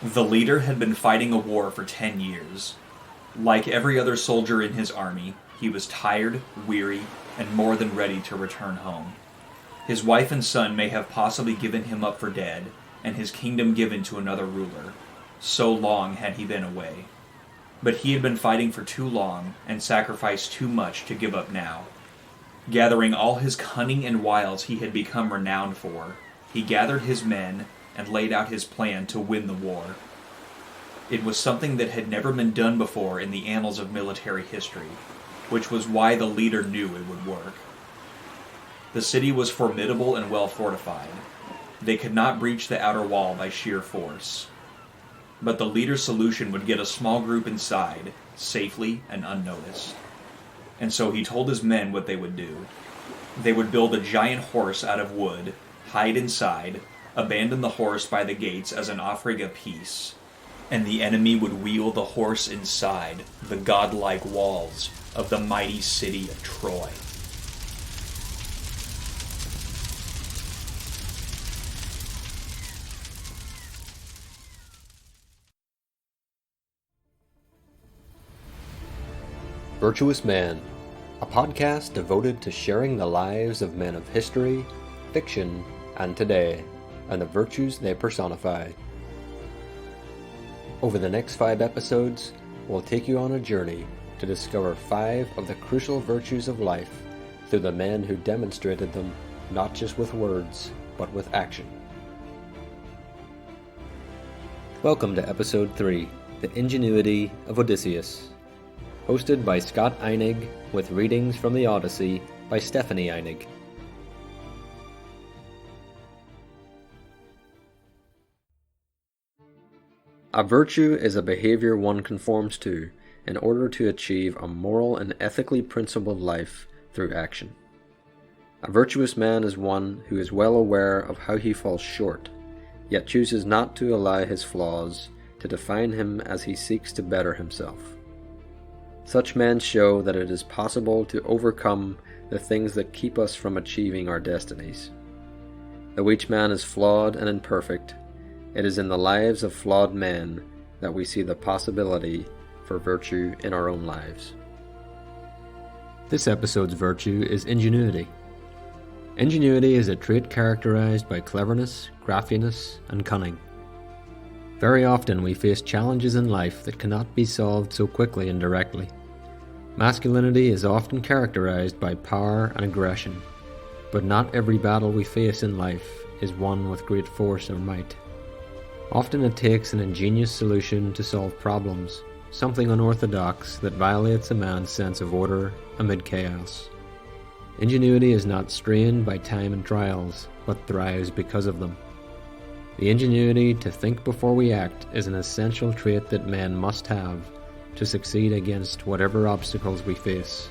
The leader had been fighting a war for 10 years. Like every other soldier in his army, he was tired, weary, and more than ready to return home. His wife and son may have possibly given him up for dead, and his kingdom given to another ruler. So long had he been away. But he had been fighting for too long, and sacrificed too much to give up now. Gathering all his cunning and wiles he had become renowned for, he gathered his men and laid out his plan to win the war. It was something that had never been done before in the annals of military history, which was why the leader knew it would work. The city was formidable and well fortified. They could not breach the outer wall by sheer force. But the leader's solution would get a small group inside, safely and unnoticed. And so he told his men what they would do. They would build a giant horse out of wood, hide inside, abandon the horse by the gates as an offering of peace, and the enemy would wheel the horse inside the godlike walls of the mighty city of Troy. Virtuous Man, a podcast devoted to sharing the lives of men of history, fiction, and today, and the virtues they personify. Over the next 5 episodes, we'll take you on a journey to discover 5 of the crucial virtues of life through the men who demonstrated them not just with words, but with action. Welcome to Episode 3, The Ingenuity of Odysseus. Hosted by Scott Einig, with readings from the Odyssey by Stephanie Einig. A virtue is a behavior one conforms to in order to achieve a moral and ethically principled life through action. A virtuous man is one who is well aware of how he falls short, yet chooses not to allow his flaws to define him as he seeks to better himself. Such men show that it is possible to overcome the things that keep us from achieving our destinies. Though each man is flawed and imperfect, it is in the lives of flawed men that we see the possibility for virtue in our own lives. This episode's virtue is ingenuity. Ingenuity is a trait characterized by cleverness, craftiness, and cunning. Very often we face challenges in life that cannot be solved so quickly and directly. Masculinity is often characterized by power and aggression, but not every battle we face in life is won with great force or might. Often it takes an ingenious solution to solve problems, something unorthodox that violates a man's sense of order amid chaos. Ingenuity is not strained by time and trials, but thrives because of them. The ingenuity to think before we act is an essential trait that men must have to succeed against whatever obstacles we face.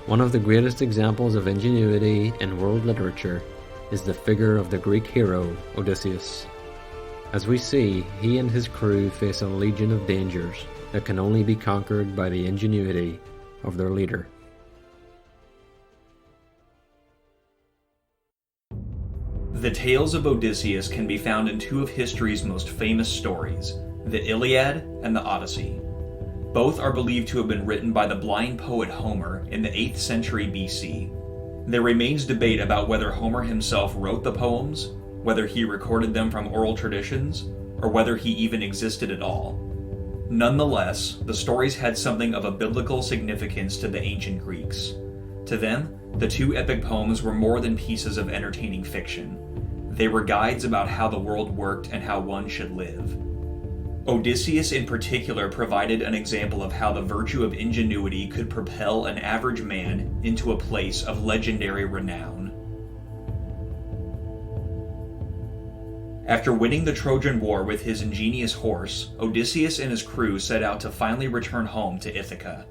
One of the greatest examples of ingenuity in world literature is the figure of the Greek hero Odysseus. As we see, he and his crew face a legion of dangers that can only be conquered by the ingenuity of their leader. The tales of Odysseus can be found in 2 of history's most famous stories, the Iliad and the Odyssey. Both are believed to have been written by the blind poet Homer in the 8th century BC. There remains debate about whether Homer himself wrote the poems, whether he recorded them from oral traditions, or whether he even existed at all. Nonetheless, the stories had something of a biblical significance to the ancient Greeks. To them, the 2 epic poems were more than pieces of entertaining fiction. They were guides about how the world worked and how one should live. Odysseus in particular provided an example of how the virtue of ingenuity could propel an average man into a place of legendary renown. After winning the Trojan War with his ingenious horse, Odysseus and his crew set out to finally return home to Ithaca.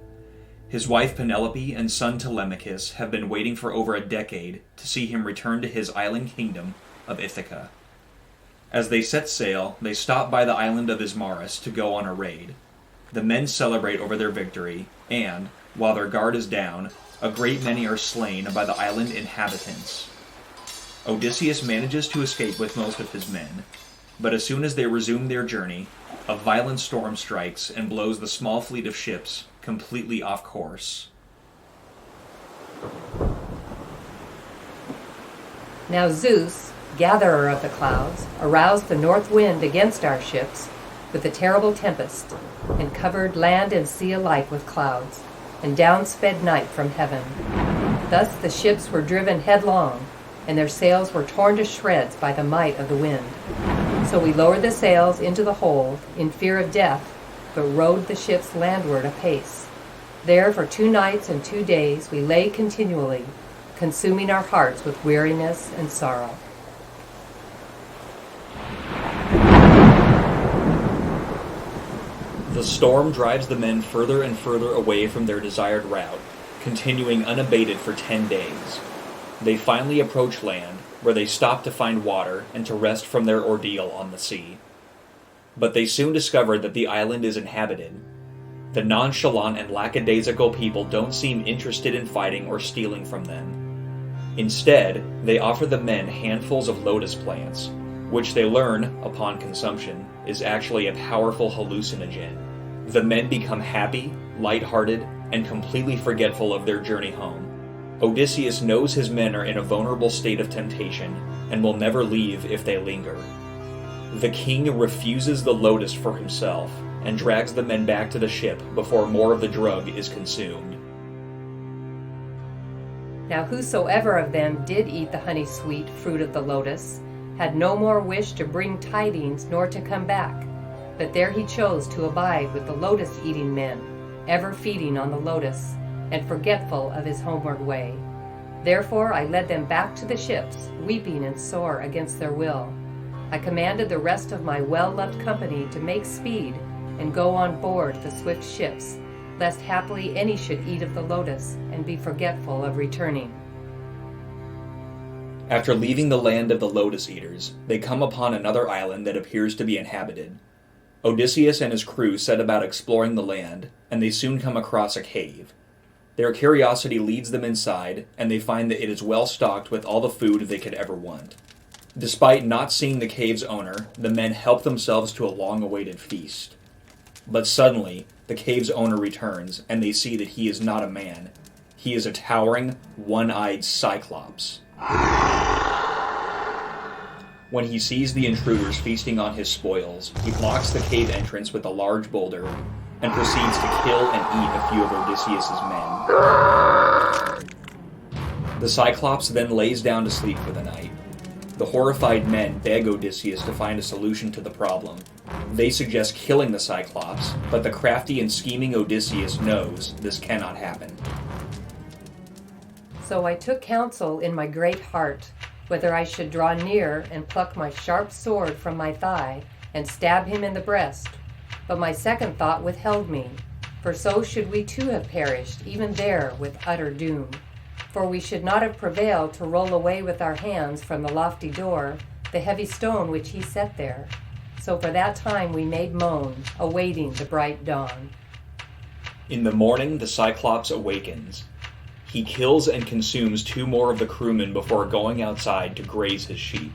His wife Penelope and son Telemachus have been waiting for over a decade to see him return to his island kingdom of Ithaca. As they set sail, they stop by the island of Ismarus to go on a raid. The men celebrate over their victory, and, while their guard is down, a great many are slain by the island inhabitants. Odysseus manages to escape with most of his men. But as soon as they resume their journey, a violent storm strikes and blows the small fleet of ships completely off course. Now Zeus, gatherer of the clouds, aroused the north wind against our ships with a terrible tempest, and covered land and sea alike with clouds, and down sped night from heaven. Thus the ships were driven headlong, and their sails were torn to shreds by the might of the wind. So we lowered the sails into the hold in fear of death, but rowed the ships landward apace. There for 2 nights and 2 days we lay continually, consuming our hearts with weariness and sorrow. The storm drives the men further and further away from their desired route, continuing unabated for 10 days. They finally approach land, where they stop to find water and to rest from their ordeal on the sea. But they soon discover that the island is inhabited. The nonchalant and lackadaisical people don't seem interested in fighting or stealing from them. Instead, they offer the men handfuls of lotus plants, which they learn, upon consumption, is actually a powerful hallucinogen. The men become happy, lighthearted, and completely forgetful of their journey home. Odysseus knows his men are in a vulnerable state of temptation, and will never leave if they linger. The king refuses the lotus for himself, and drags the men back to the ship before more of the drug is consumed. Now whosoever of them did eat the honey-sweet fruit of the lotus had no more wish to bring tidings nor to come back, but there he chose to abide with the lotus-eating men, ever feeding on the lotus, and forgetful of his homeward way. Therefore I led them back to the ships, weeping and sore against their will. I commanded the rest of my well-loved company to make speed and go on board the swift ships, lest haply any should eat of the lotus and be forgetful of returning. After leaving the land of the lotus eaters, they come upon another island that appears to be inhabited. Odysseus and his crew set about exploring the land, and they soon come across a cave. Their curiosity leads them inside, and they find that it is well stocked with all the food they could ever want. Despite not seeing the cave's owner, the men help themselves to a long-awaited feast. But suddenly, the cave's owner returns, and they see that he is not a man. He is a towering, one-eyed cyclops. When he sees the intruders feasting on his spoils, he blocks the cave entrance with a large boulder, and proceeds to kill and eat a few of Odysseus' men. The Cyclops then lays down to sleep for the night. The horrified men beg Odysseus to find a solution to the problem. They suggest killing the Cyclops, but the crafty and scheming Odysseus knows this cannot happen. So I took counsel in my great heart, whether I should draw near and pluck my sharp sword from my thigh and stab him in the breast. But my second thought withheld me, for so should we too have perished, even there with utter doom. For we should not have prevailed to roll away with our hands from the lofty door the heavy stone which he set there. So for that time we made moan, awaiting the bright dawn. In the morning, the Cyclops awakens. He kills and consumes 2 more of the crewmen before going outside to graze his sheep.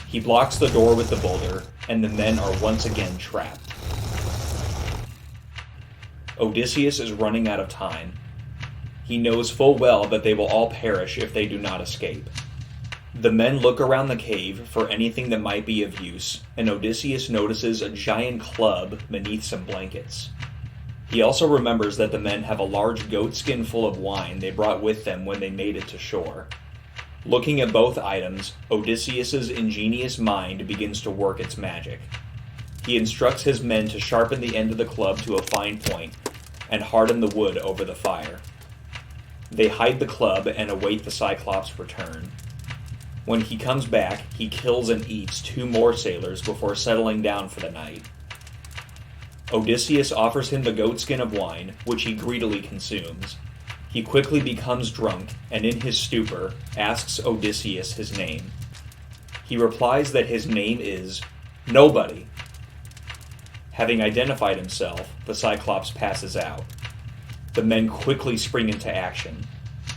He blocks the door with the boulder, and the men are once again trapped. Odysseus is running out of time. He knows full well that they will all perish if they do not escape. The men look around the cave for anything that might be of use, and Odysseus notices a giant club beneath some blankets. He also remembers that the men have a large goatskin full of wine they brought with them when they made it to shore. Looking at both items, Odysseus's ingenious mind begins to work its magic. He instructs his men to sharpen the end of the club to a fine point, and harden the wood over the fire. They hide the club and await the Cyclops' return. When he comes back, he kills and eats 2 more sailors before settling down for the night. Odysseus offers him the goatskin of wine, which he greedily consumes. He quickly becomes drunk, and in his stupor, asks Odysseus his name. He replies that his name is Nobody. Having identified himself, the Cyclops passes out. The men quickly spring into action.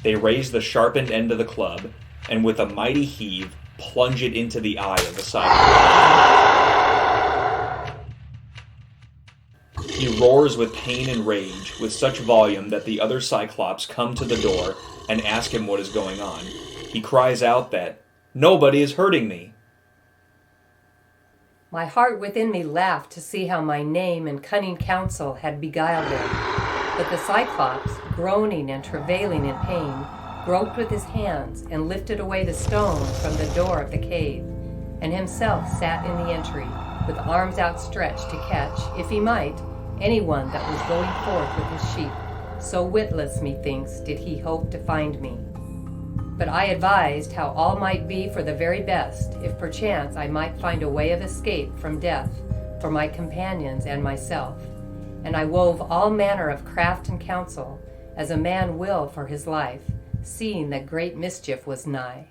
They raise the sharpened end of the club, and with a mighty heave, plunge it into the eye of the Cyclops. roars with pain and rage with such volume that the other Cyclops come to the door and ask him what is going on. He cries out that, "Nobody is hurting me." My heart within me laughed to see how my name and cunning counsel had beguiled them. But the Cyclops, groaning and travailing in pain, groped with his hands and lifted away the stone from the door of the cave, and himself sat in the entry, with arms outstretched to catch, if he might, anyone that was going forth with his sheep. So witless, methinks, did he hope to find me. But I advised how all might be for the very best, if perchance I might find a way of escape from death for my companions and myself. And I wove all manner of craft and counsel, as a man will for his life, seeing that great mischief was nigh.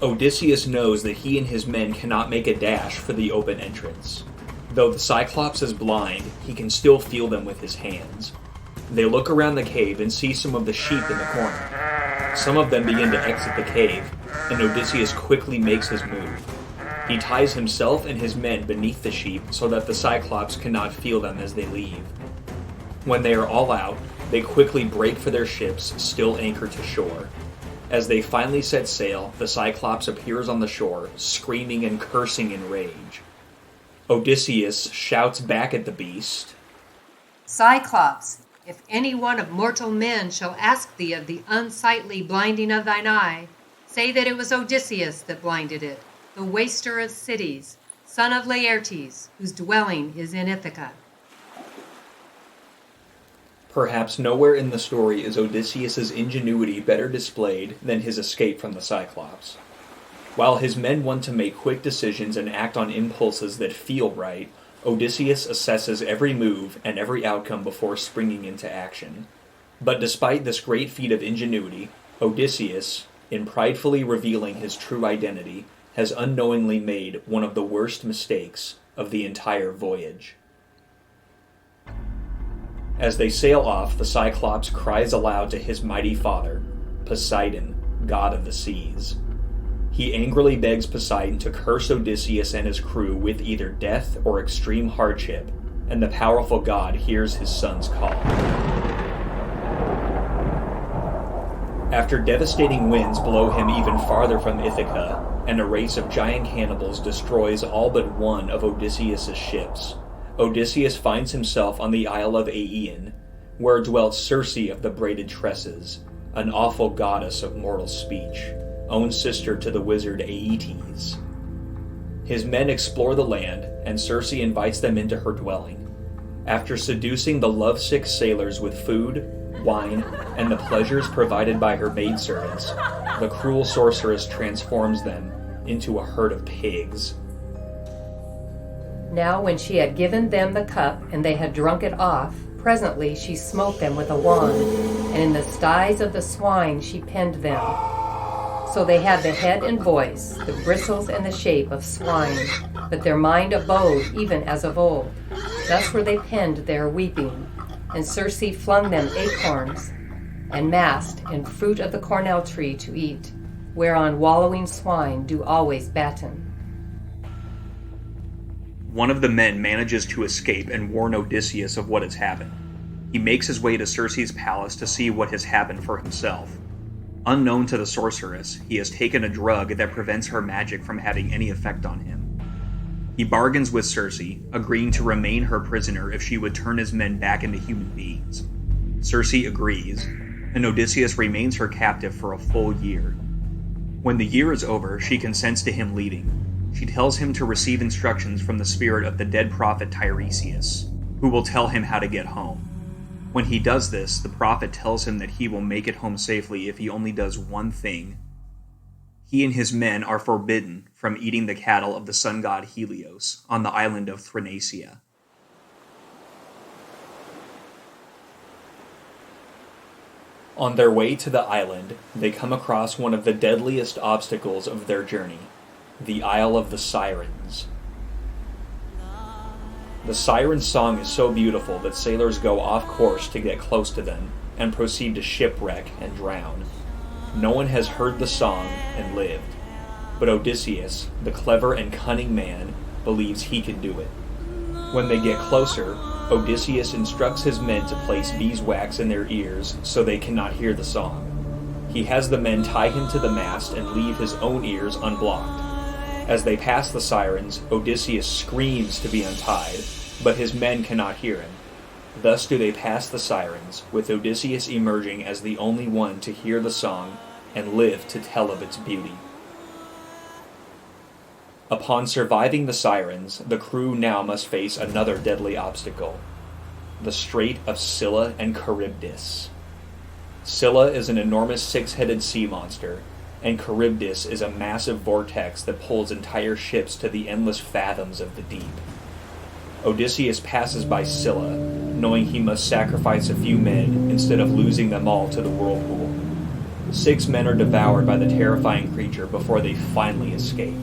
Odysseus knows that he and his men cannot make a dash for the open entrance. Though the Cyclops is blind, he can still feel them with his hands. They look around the cave and see some of the sheep in the corner. Some of them begin to exit the cave, and Odysseus quickly makes his move. He ties himself and his men beneath the sheep so that the Cyclops cannot feel them as they leave. When they are all out, they quickly break for their ships, still anchored to shore. As they finally set sail, the Cyclops appears on the shore, screaming and cursing in rage. Odysseus shouts back at the beast, Cyclops, if any one of mortal men shall ask thee of the unsightly blinding of thine eye, say that it was Odysseus that blinded it, the waster of cities, son of Laertes, whose dwelling is in Ithaca. Perhaps nowhere in the story is Odysseus's ingenuity better displayed than his escape from the Cyclops. While his men want to make quick decisions and act on impulses that feel right, Odysseus assesses every move and every outcome before springing into action. But despite this great feat of ingenuity, Odysseus, in pridefully revealing his true identity, has unknowingly made one of the worst mistakes of the entire voyage. As they sail off, the Cyclops cries aloud to his mighty father, Poseidon, god of the seas. He angrily begs Poseidon to curse Odysseus and his crew with either death or extreme hardship, and the powerful god hears his son's call. After devastating winds blow him even farther from Ithaca, and a race of giant cannibals destroys all but one of Odysseus' ships, Odysseus finds himself on the Isle of Aeaeon, where dwelt Circe of the braided tresses, an awful goddess of mortal speech, own sister to the wizard Aeetes. His men explore the land, and Circe invites them into her dwelling. After seducing the lovesick sailors with food, wine, and the pleasures provided by her maidservants, the cruel sorceress transforms them into a herd of pigs. Now when she had given them the cup, and they had drunk it off, presently she smote them with a wand, and in the styes of the swine she penned them. So they had the head and voice, the bristles and the shape of swine, but their mind abode even as of old. Thus were they penned there weeping, and Circe flung them acorns, and mast and fruit of the cornel tree to eat, whereon wallowing swine do always batten. One of the men manages to escape and warn Odysseus of what has happened. He makes his way to Circe's palace to see what has happened for himself. Unknown to the sorceress, he has taken a drug that prevents her magic from having any effect on him. He bargains with Circe, agreeing to remain her prisoner if she would turn his men back into human beings. Circe agrees, and Odysseus remains her captive for a full year. When the year is over, she consents to him leaving. She tells him to receive instructions from the spirit of the dead prophet Tiresias, who will tell him how to get home. When he does this, the prophet tells him that he will make it home safely if he only does one thing. He and his men are forbidden from eating the cattle of the sun god Helios on the island of Thrinacia. On their way to the island, they come across one of the deadliest obstacles of their journey, the Isle of the Sirens. The siren's song is so beautiful that sailors go off course to get close to them and proceed to shipwreck and drown. No one has heard the song and lived, but Odysseus, the clever and cunning man, believes he can do it. When they get closer, Odysseus instructs his men to place beeswax in their ears so they cannot hear the song. He has the men tie him to the mast and leave his own ears unblocked. As they pass the sirens, Odysseus screams to be untied, but his men cannot hear him. Thus do they pass the sirens, with Odysseus emerging as the only one to hear the song and live to tell of its beauty. Upon surviving the sirens, the crew now must face another deadly obstacle: the Strait of Scylla and Charybdis. Scylla is an enormous six-headed sea monster, and Charybdis is a massive vortex that pulls entire ships to the endless fathoms of the deep. Odysseus passes by Scylla, knowing he must sacrifice a few men instead of losing them all to the whirlpool. 6 men are devoured by the terrifying creature before they finally escape.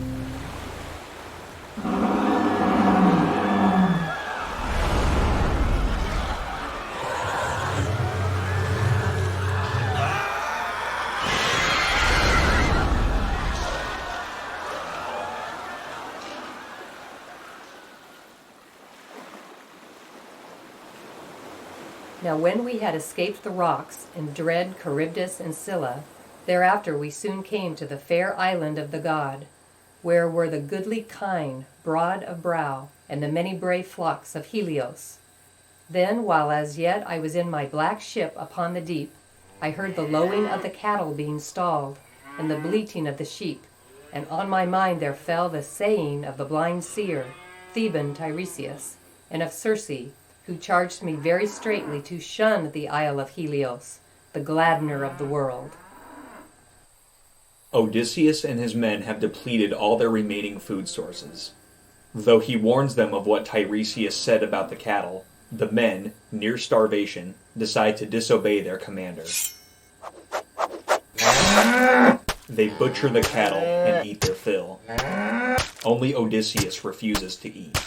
Now when we had escaped the rocks and dread Charybdis and Scylla, thereafter we soon came to the fair island of the god, where were the goodly kine, broad of brow, and the many brave flocks of Helios. Then, while as yet I was in my black ship upon the deep, I heard the lowing of the cattle being stalled, and the bleating of the sheep, and on my mind there fell the saying of the blind seer, Theban Tiresias, and of Circe, who charged me very straitly to shun the isle of Helios, the gladdener of the world. Odysseus and his men have depleted all their remaining food sources. Though he warns them of what Tiresias said about the cattle, the men, near starvation, decide to disobey their commander. They butcher the cattle and eat their fill. Only Odysseus refuses to eat.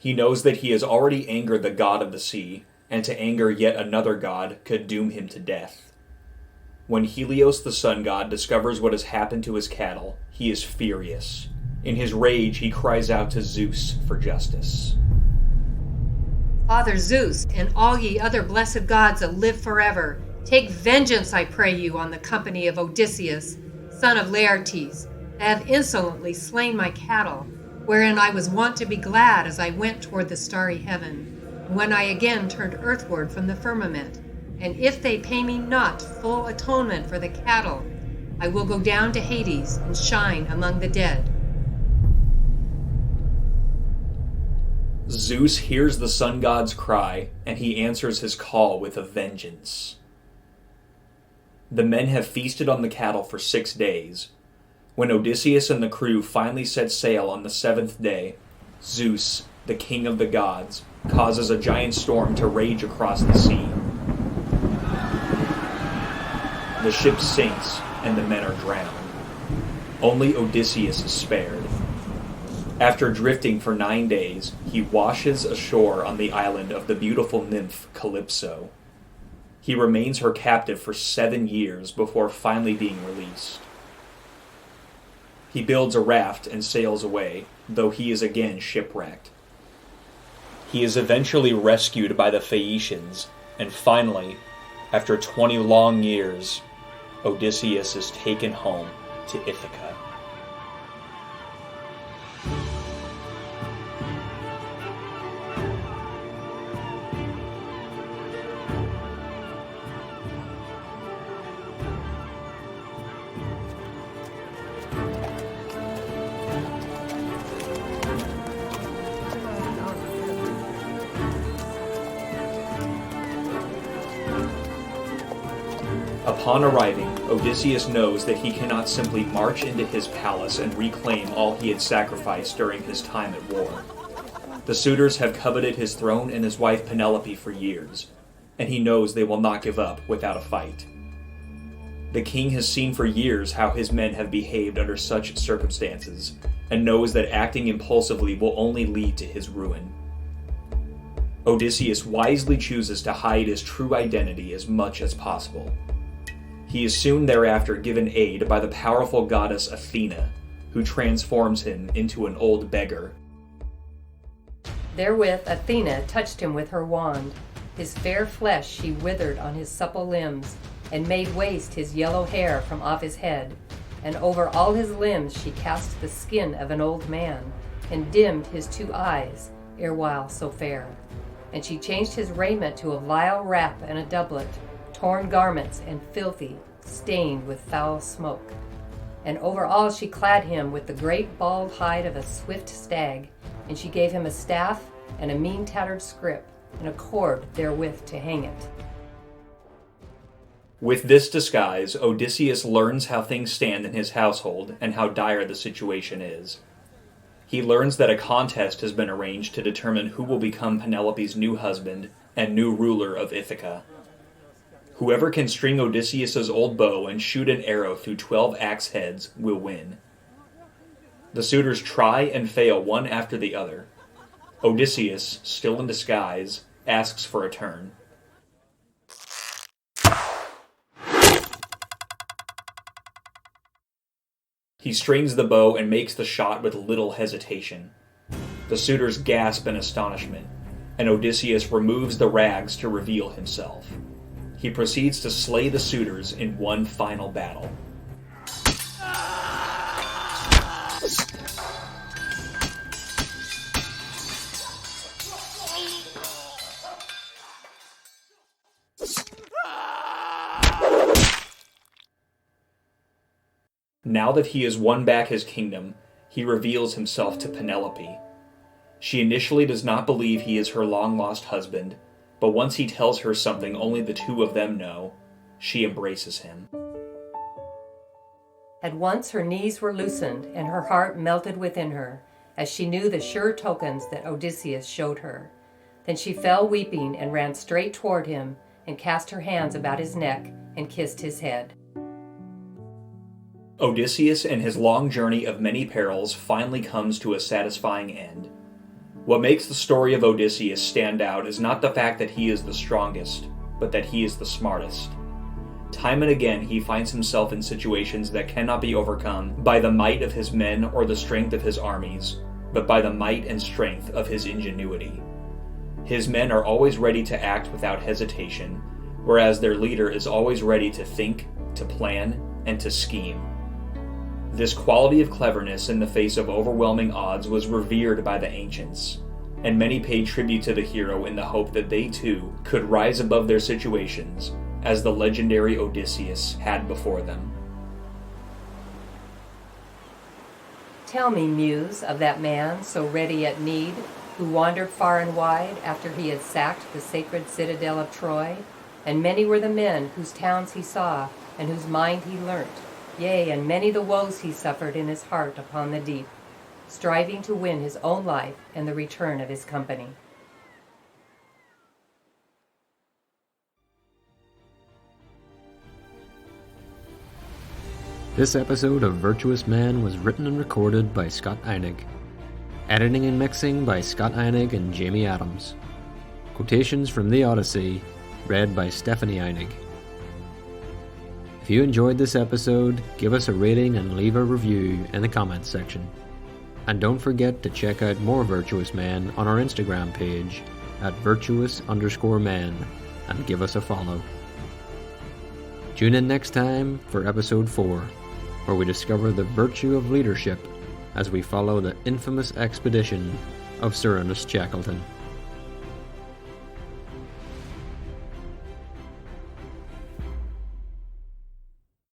He knows that he has already angered the god of the sea, and to anger yet another god could doom him to death. When Helios the sun god discovers what has happened to his cattle, he is furious. In his rage, he cries out to Zeus for justice. Father Zeus, and all ye other blessed gods that live forever, take vengeance, I pray you, on the company of Odysseus, son of Laertes, that have insolently slain my cattle, wherein I was wont to be glad as I went toward the starry heaven, when I again turned earthward from the firmament. And if they pay me not full atonement for the cattle, I will go down to Hades and shine among the dead. Zeus hears the sun god's cry, and he answers his call with a vengeance. The men have feasted on the cattle for 6 days. When Odysseus and the crew finally set sail on the 7th day, Zeus, the king of the gods, causes a giant storm to rage across the sea. The ship sinks, and the men are drowned. Only Odysseus is spared. After drifting for 9 days, he washes ashore on the island of the beautiful nymph Calypso. He remains her captive for 7 years before finally being released. He builds a raft and sails away, though he is again shipwrecked. He is eventually rescued by the Phaeacians, and finally, after 20 long years, Odysseus is taken home to Ithaca. Upon arriving, Odysseus knows that he cannot simply march into his palace and reclaim all he had sacrificed during his time at war. The suitors have coveted his throne and his wife Penelope for years, and he knows they will not give up without a fight. The king has seen for years how his men have behaved under such circumstances, and knows that acting impulsively will only lead to his ruin. Odysseus wisely chooses to hide his true identity as much as possible. He is soon thereafter given aid by the powerful goddess Athena, who transforms him into an old beggar. Therewith Athena touched him with her wand. His fair flesh she withered on his supple limbs, and made waste his yellow hair from off his head. And over all his limbs she cast the skin of an old man, and dimmed his 2 eyes, erewhile so fair. And she changed his raiment to a vile wrap and a doublet, torn garments and filthy, stained with foul smoke. And over all she clad him with the great bald hide of a swift stag, and she gave him a staff and a mean tattered scrip, and a cord therewith to hang it. With this disguise, Odysseus learns how things stand in his household and how dire the situation is. He learns that a contest has been arranged to determine who will become Penelope's new husband and new ruler of Ithaca. Whoever can string Odysseus's old bow and shoot an arrow through 12 axe heads will win. The suitors try and fail one after the other. Odysseus, still in disguise, asks for a turn. He strings the bow and makes the shot with little hesitation. The suitors gasp in astonishment, and Odysseus removes the rags to reveal himself. He proceeds to slay the suitors in one final battle. Now that he has won back his kingdom, he reveals himself to Penelope. She initially does not believe he is her long-lost husband, but once he tells her something only the 2 of them know, she embraces him. At once her knees were loosened, and her heart melted within her, as she knew the sure tokens that Odysseus showed her. Then she fell weeping, and ran straight toward him, and cast her hands about his neck, and kissed his head. Odysseus and his long journey of many perils finally comes to a satisfying end. What makes the story of Odysseus stand out is not the fact that he is the strongest, but that he is the smartest. Time and again he finds himself in situations that cannot be overcome by the might of his men or the strength of his armies, but by the might and strength of his ingenuity. His men are always ready to act without hesitation, whereas their leader is always ready to think, to plan, and to scheme. This quality of cleverness in the face of overwhelming odds was revered by the ancients, and many paid tribute to the hero in the hope that they too could rise above their situations, as the legendary Odysseus had before them. Tell me, Muse, of that man so ready at need, who wandered far and wide after he had sacked the sacred citadel of Troy, and many were the men whose towns he saw, and whose mind he learnt. Yea, and many the woes he suffered in his heart upon the deep, striving to win his own life and the return of his company. This episode of Virtuous Man was written and recorded by Scott Einig. Editing and mixing by Scott Einig and Jamie Adams. Quotations from the Odyssey, read by Stephanie Einig. If you enjoyed this episode, give us a rating and leave a review in the comments section. And don't forget to check out more Virtuous Man on our Instagram page at virtuous_man and give us a follow. Tune in next time for episode 4, where we discover the virtue of leadership as we follow the infamous expedition of Sir Ernest Shackleton.